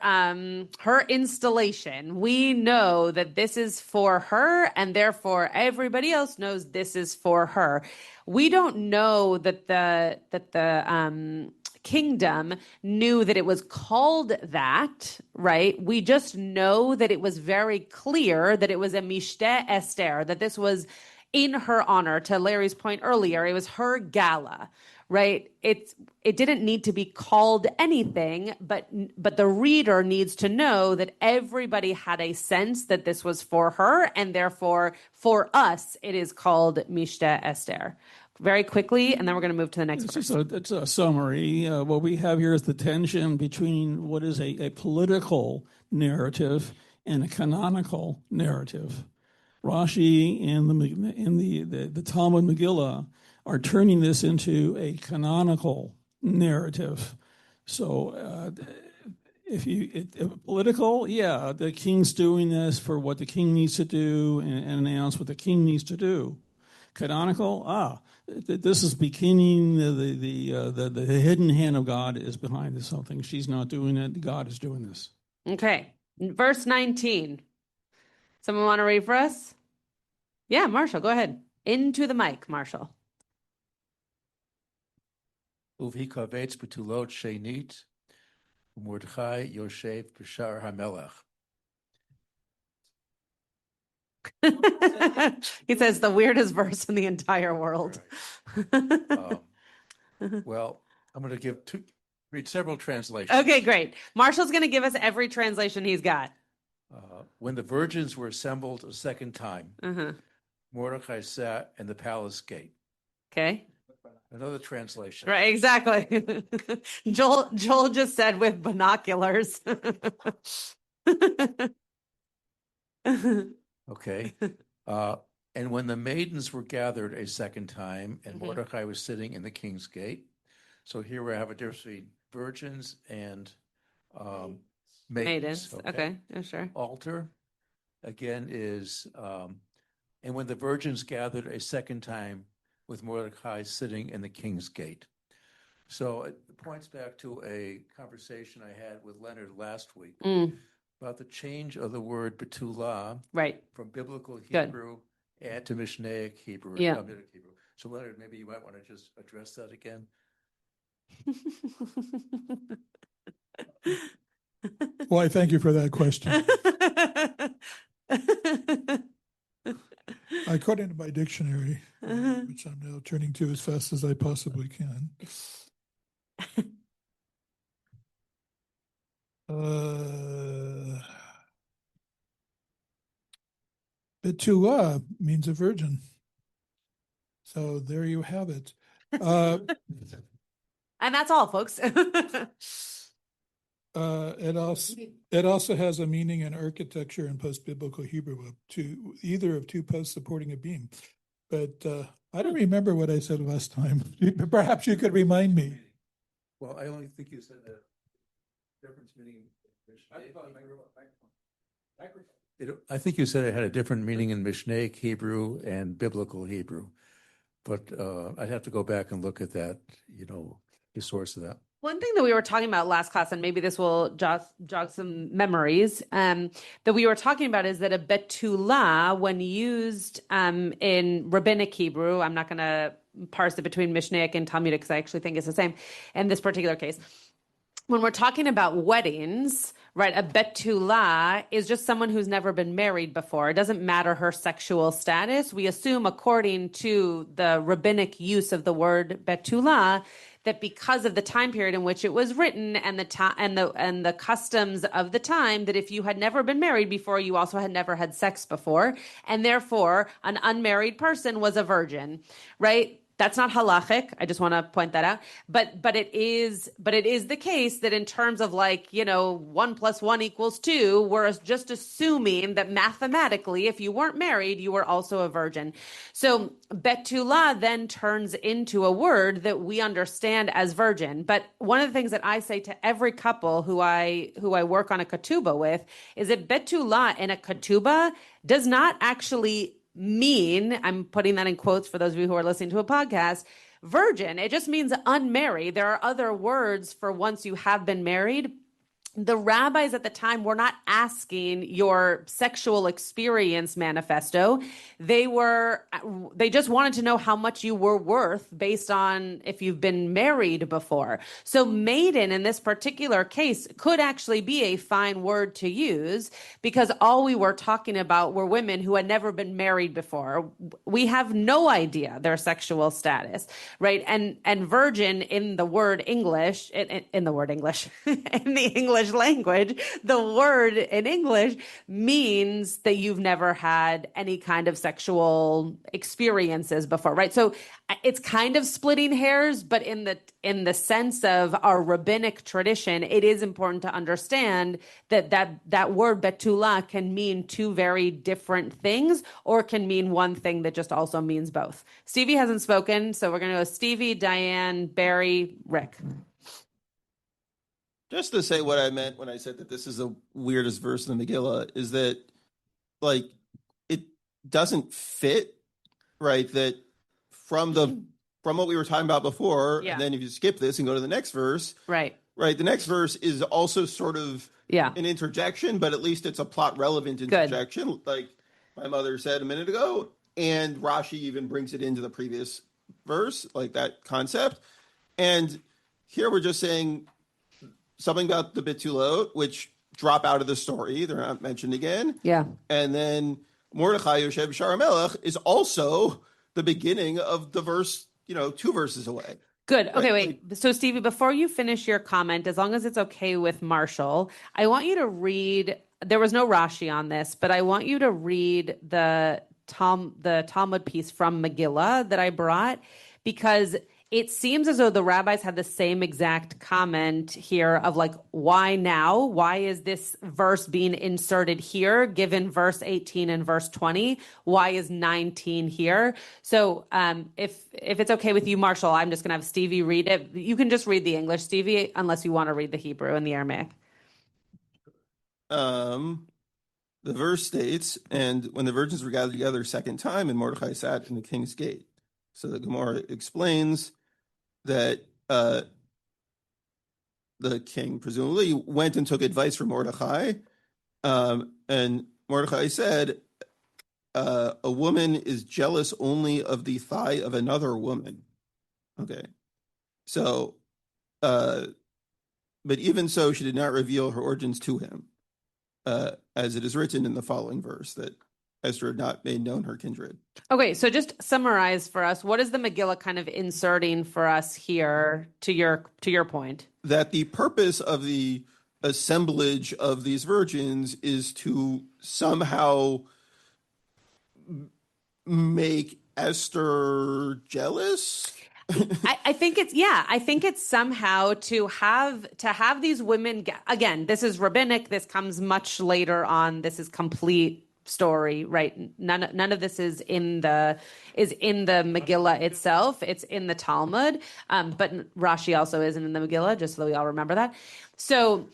S2: installation. We know that this is for her, and therefore everybody else knows this is for her. We don't know that the kingdom knew that it was called that, right? We just know that it was very clear that it was a Mishte Esther, that this was in her honor. To Larry's point earlier, it was her gala, right? It didn't need to be called anything, but the reader needs to know that everybody had a sense that this was for her, and therefore for us it is called Mishte Esther. Very quickly, and then we're going to move to the next verse.
S4: It's a summary. What we have here is the tension between what is a political narrative and a canonical narrative. Rashi and the Talmud Megillah are turning this into a canonical narrative. So if political, yeah, the king's doing this for what the king needs to do and announce what the king needs to do. Canonical, this is beginning the hidden hand of God is behind this something. She's not doing it. God is doing this.
S2: Okay. Verse 19. Someone want to read for us? Yeah, Marshall, go ahead. Into the mic, Marshall.
S12: Uvhikavetz betulot shenit, Mordechai Yoshev b'shar hamelech.
S2: He says the weirdest verse in the entire world.
S12: Right. Well, I'm going to read several translations.
S2: Okay, great. Marshall's going to give us every translation he's got.
S12: When the virgins were assembled a second time, Mordechai sat in the palace gate.
S2: Okay.
S12: Another translation.
S2: Right, exactly. Joel just said with binoculars.
S12: Okay. And when the maidens were gathered a second time, and Mordechai was sitting in the king's gate. So here we have a difference between virgins and maidens.
S2: Okay, yeah, sure.
S12: Altar, again, is, and when the virgins gathered a second time with Mordecai sitting in the king's gate. So it points back to a conversation I had with Leonard last week about the change of the word betulah from biblical Hebrew and to Mishnaic Hebrew, or Talmudic Hebrew. So Leonard, maybe you might want to just address that again.
S9: Well, I thank you for that question. According to my dictionary, which I'm now turning to as fast as I possibly can, Betulah means a virgin. So there you have it.
S2: And that's all, folks.
S9: It also has a meaning in architecture and post-biblical Hebrew to either of two posts supporting a beam. But I don't remember what I said last time. Perhaps you could remind me.
S12: Well, I only think you said the difference meaning. I think you said it had a different meaning in Mishnaic Hebrew and biblical Hebrew, but I'd have to go back and look at that, the source of that.
S2: One thing that we were talking about last class, and maybe this will jog some memories, that we were talking about is that a betulah, when used in rabbinic Hebrew, I'm not going to parse it between Mishnaic and Talmudic because I actually think it's the same in this particular case. When we're talking about weddings, right, a betulah is just someone who's never been married before. It doesn't matter her sexual status. We assume, according to the rabbinic use of the word betulah, that because of the time period in which it was written and the customs of the time, that if you had never been married before, you also had never had sex before, and therefore an unmarried person was a virgin, right? That's not halachic. I just want to point that out. But it is the case that in terms of 1 + 1 = 2, we're just assuming that mathematically, if you weren't married, you were also a virgin. So betulah then turns into a word that we understand as virgin. But one of the things that I say to every couple who I work on a ketubah with is that betulah in a ketubah does not actually mean, I'm putting that in quotes for those of you who are listening to a podcast, virgin. It just means unmarried. There are other words for once you have been married. The rabbis at the time were not asking your sexual experience manifesto. They just wanted to know how much you were worth based on if you've been married before. So maiden in this particular case could actually be a fine word to use because all we were talking about were women who had never been married before. We have no idea their sexual status, right? And virgin in the word English, in the English English language, the word in English means that you've never had any kind of sexual experiences before, right? So it's kind of splitting hairs, but in the sense of our rabbinic tradition, it is important to understand that word betula can mean two very different things, or can mean one thing that just also means both. Stevie hasn't spoken, so we're going to go Stevie, Diane, Barry, Rick.
S8: Just to say what I meant when I said that this is the weirdest verse in the Megillah is that, like, it doesn't fit, right? That from what we were talking about before, and then if you skip this and go to the next verse, right, the next verse is also sort of an interjection, but at least it's a plot relevant interjection, like my mother said a minute ago, and Rashi even brings it into the previous verse, like that concept. And here we're just saying something about the Betulot, which drop out of the story. They're not mentioned again. Yeah. And then Mordechai Yoshev B'Shar HaMelech is also the beginning of the verse, 2 verses away.
S2: Good. Okay, wait. So, Stevie, before you finish your comment, as long as it's okay with Marshall, I want you to read, there was no Rashi on this, but I want you to read the Talmud piece from Megillah that I brought, because it seems as though the rabbis had the same exact comment here of like, why now? Why is this verse being inserted here, given verse 18 and verse 20? Why is 19 here? So if it's okay with you, Marshall, I'm just going to have Stevie read it. You can just read the English, Stevie, unless you want to read the Hebrew and the Aramaic.
S8: The verse states, and when the virgins were gathered together a second time, and Mordechai sat in the king's gate. So the Gemara explains that the king presumably went and took advice from Mordechai, and Mordechai said, a woman is jealous only of the thigh of another woman. Okay. So, but even so, she did not reveal her origins to him, as it is written in the following verse, that Esther had not made known her kindred.
S2: Okay, so just summarize for us, what is the Megillah kind of inserting for us here to your point?
S8: That the purpose of the assemblage of these virgins is to somehow make Esther jealous?
S2: I think it's somehow to have these women, again, this is rabbinic, this comes much later on, this is complete story, right? None of this is in the Megillah itself. It's in the Talmud, but Rashi also isn't in the Megillah, just so we all remember that. So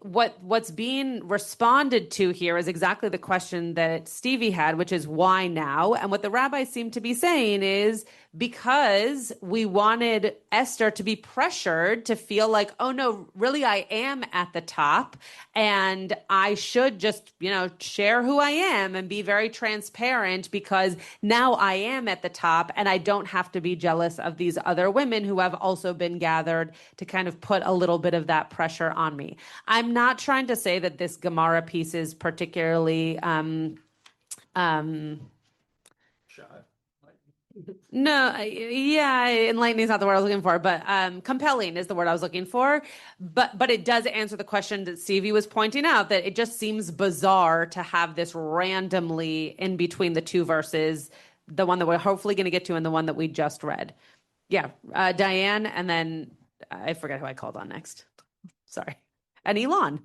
S2: what's being responded to here is exactly the question that Stevie had, which is why now? And what the rabbis seem to be saying is because we wanted Esther to be pressured to feel like, oh no, really I am at the top and I should just, share who I am and be very transparent because now I am at the top and I don't have to be jealous of these other women who have also been gathered to kind of put a little bit of that pressure on me. I'm not trying to say that this Gemara piece is particularly enlightening is not the word I was looking for, but compelling is the word I was looking for. But it does answer the question that Stevie was pointing out, that it just seems bizarre to have this randomly in between the 2 verses, the one that we're hopefully going to get to and the one that we just read. Yeah, Diane, and then I forget who I called on next. Sorry. And Elon.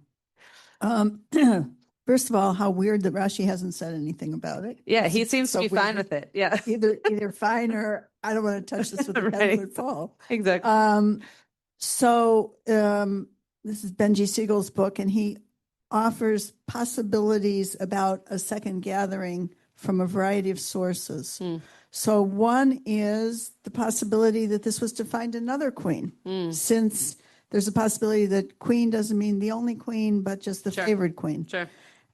S5: First of all, how weird that Rashi hasn't said anything about it.
S2: Yeah, he seems to be fine with it. Yeah.
S5: Either fine or I don't want to touch this with the pen would fall.
S2: Exactly.
S5: This is Benji Siegel's book, and he offers possibilities about a second gathering from a variety of sources. So one is the possibility that this was to find another queen, since there's a possibility that queen doesn't mean the only queen, but just the favored queen.
S2: Sure.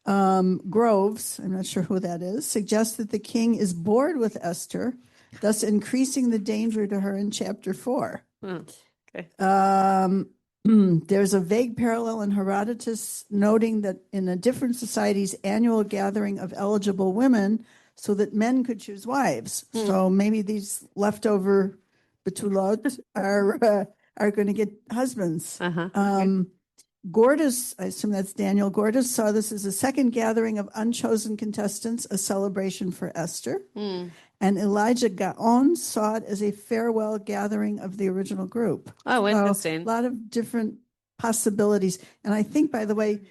S5: Groves, I'm not sure who that is, suggests that the king is bored with Esther, thus increasing the danger to her in chapter 4.
S2: Okay.
S5: There's a vague parallel in Herodotus noting that in a different society's annual gathering of eligible women so that men could choose wives. So maybe these leftover betulot are going to get husbands. Gordus, I assume that's Daniel, Gordus saw this as a second gathering of unchosen contestants, a celebration for Esther. And Elijah Gaon saw it as a farewell gathering of the original group.
S2: Oh, interesting.
S5: A lot of different possibilities. And I think, by the way,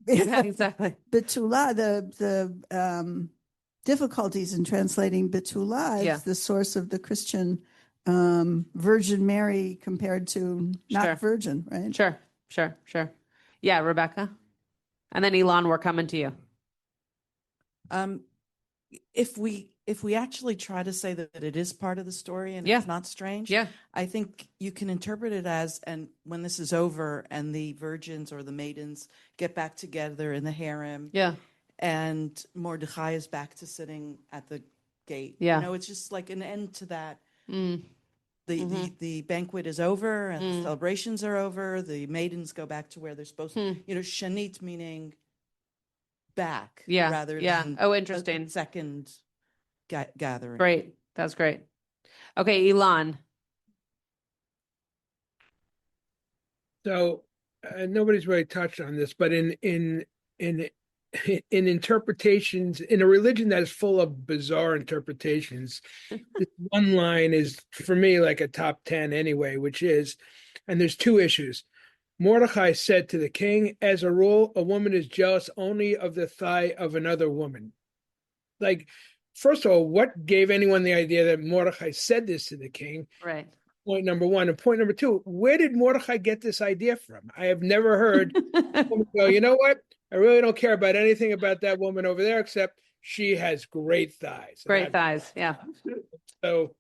S2: yeah, exactly.
S5: Betula, the difficulties in translating Betula is the source of the Christian Virgin Mary compared to not virgin, right?
S2: Sure. Yeah, Rebecca. And then Elon, we're coming to you.
S7: If we actually try to say that it is part of the story and it's not strange, I think you can interpret it as, and when this is over and the virgins or the maidens get back together in the harem, and Mordecai is back to sitting at the gate. It's just like an end to that. The banquet is over and the celebrations are over. The maidens go back to where they're supposed to. Shanit meaning back rather than
S2: interesting.
S7: A second gathering.
S2: Great. That's great. Okay, Elon.
S15: So nobody's really touched on this, but in interpretations, in a religion that is full of bizarre interpretations, this one line is, for me, like a top 10 anyway, which is, and there's two issues. Mordecai said to the king, as a rule, a woman is jealous only of the thigh of another woman. Like, first of all, what gave anyone the idea that Mordecai said this to the king?
S2: Right.
S15: Point number one. And point number two, where did Mordecai get this idea from? I have never heard someone go, you know what? I really don't care about anything about that woman over there, except she has great thighs.
S2: Great thighs, yeah.
S15: So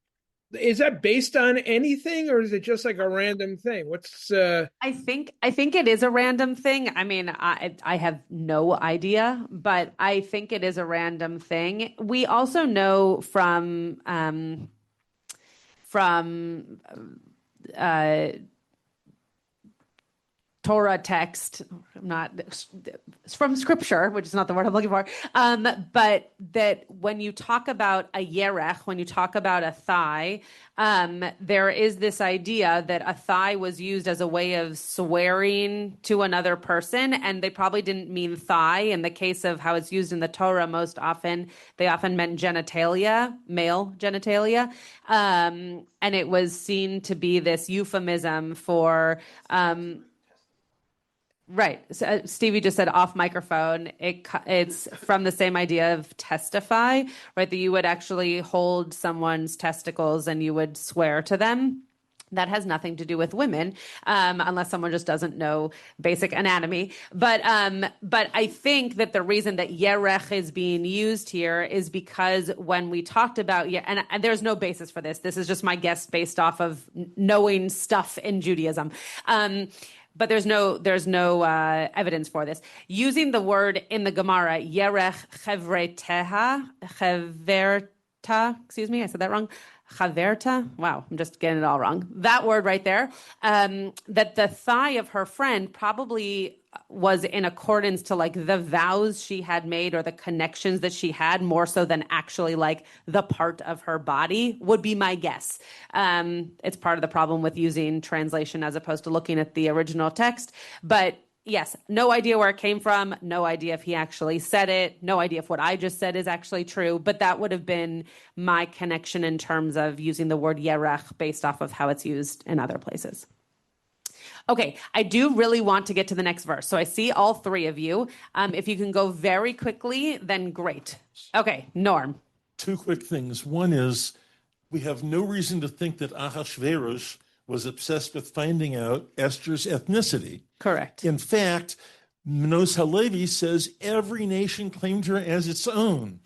S15: is that based on anything, or is it just like a random thing? What's
S2: I think it is a random thing. I mean, I have no idea, but I think it is a random thing. We also know from Torah text, not from scripture, which is not the word I'm looking for, but that when you talk about a yerech, when you talk about a thigh, there is this idea that a thigh was used as a way of swearing to another person, and they probably didn't mean thigh. In the case of how it's used in the Torah, most often, they often meant genitalia, male genitalia, and it was seen to be this euphemism for... Right. So, Stevie just said off microphone. It's from the same idea of testify, right? That you would actually hold someone's testicles and you would swear to them. That has nothing to do with women, unless someone just doesn't know basic anatomy. But I think that the reason that yerech is being used here is because when we talked about, and there's no basis for this. This is just my guess based off of knowing stuff in Judaism. But there's no evidence for this. Using the word in the Gemara, yerech chaverta, excuse me, I said that wrong. Chaverta, wow, I'm just getting it all wrong. That word right there, that the thigh of her friend probably was in accordance to like the vows she had made or the connections that she had, more so than actually like the part of her body, would be my guess. It's part of the problem with using translation as opposed to looking at the original text. But yes, no idea where it came from, no idea if he actually said it, no idea if what I just said is actually true, but that would have been my connection in terms of using the word yerech based off of how it's used in other places. Okay, I do really want to get to the next verse. So I see all three of you. If you can go very quickly, then great. Okay, Norm.
S10: Two quick things. One is, we have no reason to think that Ahasuerus was obsessed with finding out Esther's ethnicity.
S2: Correct.
S10: In fact, Manos Halevi says every nation claimed her as its own.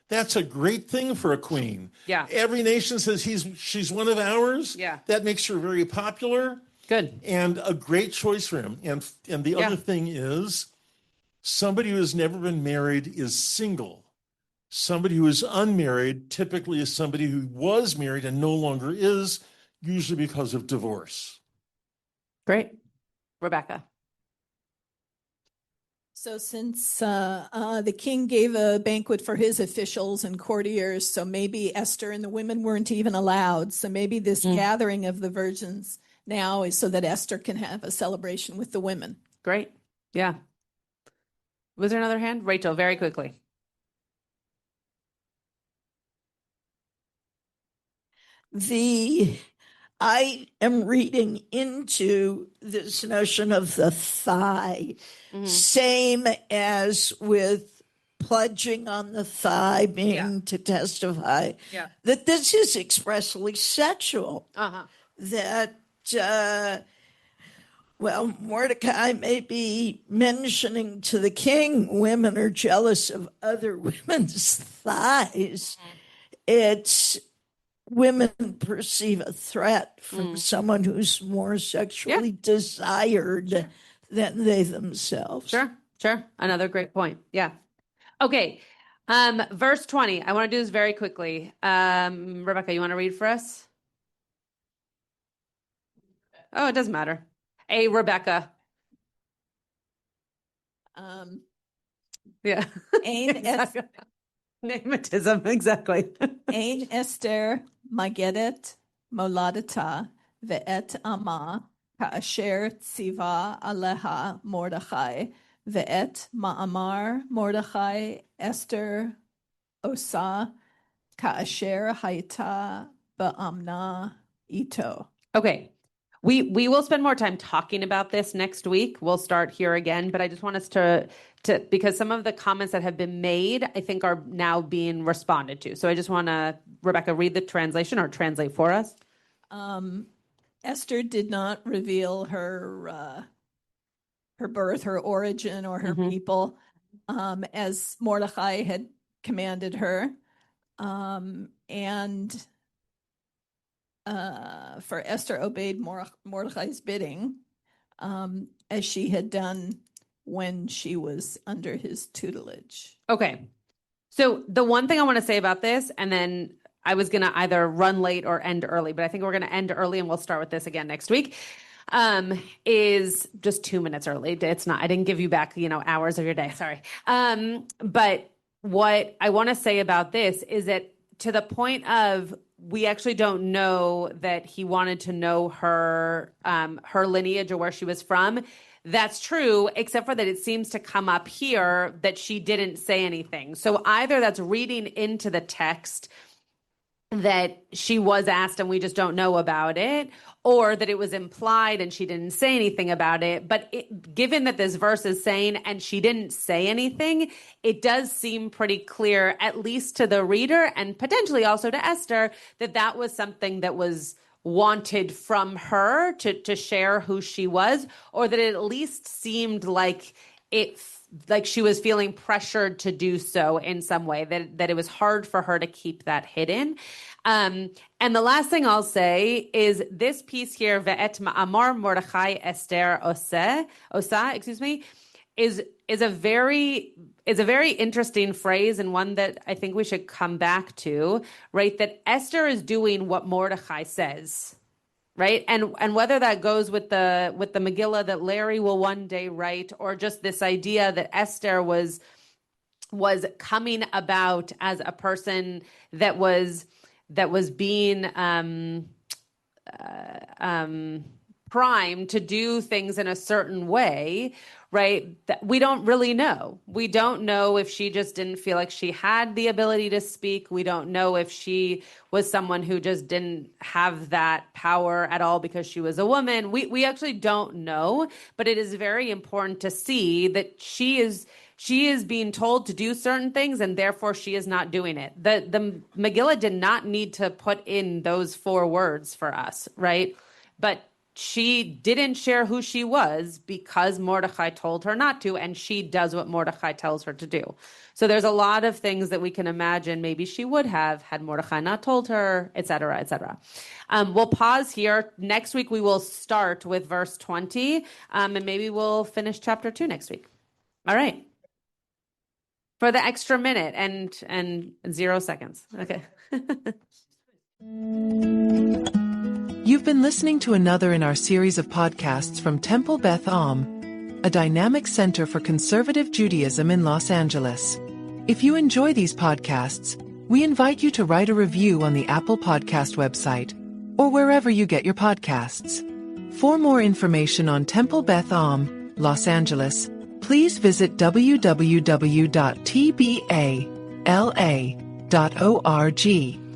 S10: That's a great thing for a queen.
S2: Yeah.
S10: Every nation says she's one of ours.
S2: Yeah.
S10: That makes her very popular.
S2: Good.
S10: And a great choice for him. And the other thing is, somebody who has never been married is single. Somebody who is unmarried typically is somebody who was married and no longer is, usually because of divorce.
S2: Great. Rebecca.
S13: So since the king gave a banquet for his officials and courtiers, so maybe Esther and the women weren't even allowed. So maybe this gathering of the virgins now is so that Esther can have a celebration with the women.
S2: Great. Yeah. Was there another hand? Rachel, very quickly.
S14: I am reading into this notion of the thigh, same as with pledging on the thigh being to testify, that this is expressly sexual. That, Mordecai may be mentioning to the king women are jealous of other women's thighs. It's women perceive a threat from someone who's more sexually desired than they themselves.
S2: Sure. Another great point. Yeah. Okay. Verse 20. I want to do this very quickly. Rebecca, you want to read for us? Oh, it doesn't matter. Rebecca. Yeah. Namatism, exactly.
S13: Ein Esther Magedet Moladata Ve'et Ama Ka'asher Tziva Aleha Mordechai Ve'et Ma'amar Mordechai Esther Osa Ka'asher Haita Ba'amna Ito.
S2: Okay. We will spend more time talking about this next week. We'll start here again, but I just want us to because some of the comments that have been made, I think, are now being responded to. So I just want to, Rebecca, read the translation or translate for us.
S13: Esther did not reveal her birth, her origin, or her people, as Mordechai had commanded her, and for Esther obeyed Mordechai's bidding, as she had done when she was under his tutelage.
S2: Okay. So the one thing I want to say about this, and then I was going to either run late or end early, but I think we're going to end early and we'll start with this again next week, is just 2 minutes early. It's not, I didn't give you back, hours of your day. Sorry. But what I want to say about this is that to the point of, we actually don't know that he wanted to know her lineage or where she was from. That's true, except for that it seems to come up here that she didn't say anything. So either that's reading into the text that she was asked and we just don't know about it, or that it was implied and she didn't say anything about it. But given that this verse is saying, and she didn't say anything, it does seem pretty clear, at least to the reader and potentially also to Esther, that that was something that was wanted from her to share who she was, or that it at least seemed like she was feeling pressured to do so in some way, that it was hard for her to keep that hidden. And the last thing I'll say is this piece here, Ve'et Ma'amar Mordechai Esther Osa, is a very interesting phrase, and one that I think we should come back to, right? That Esther is doing what Mordechai says, right? And whether that goes with the Megillah that Larry will one day write, or just this idea that Esther was coming about as a person that was being primed to do things in a certain way, right? We don't really know. We don't know if she just didn't feel like she had the ability to speak. We don't know if she was someone who just didn't have that power at all because she was a woman. We actually don't know, but it is very important to see that she is being told to do certain things, and therefore she is not doing it. The Megillah did not need to put in those 4 words for us, right? But she didn't share who she was because Mordechai told her not to, and she does what Mordechai tells her to do. So there's a lot of things that we can imagine maybe she would have had Mordechai not told her, et cetera, et cetera. We'll pause here. Next week we will start with verse 20, and maybe we'll finish chapter 2 next week. All right. For the extra minute and 0 seconds. Okay.
S1: You've been listening to another in our series of podcasts from Temple Beth Am, a dynamic center for conservative Judaism in Los Angeles. If you enjoy these podcasts, we invite you to write a review on the Apple Podcast website or wherever you get your podcasts. For more information on Temple Beth Am, Los Angeles, please visit www.tbala.org.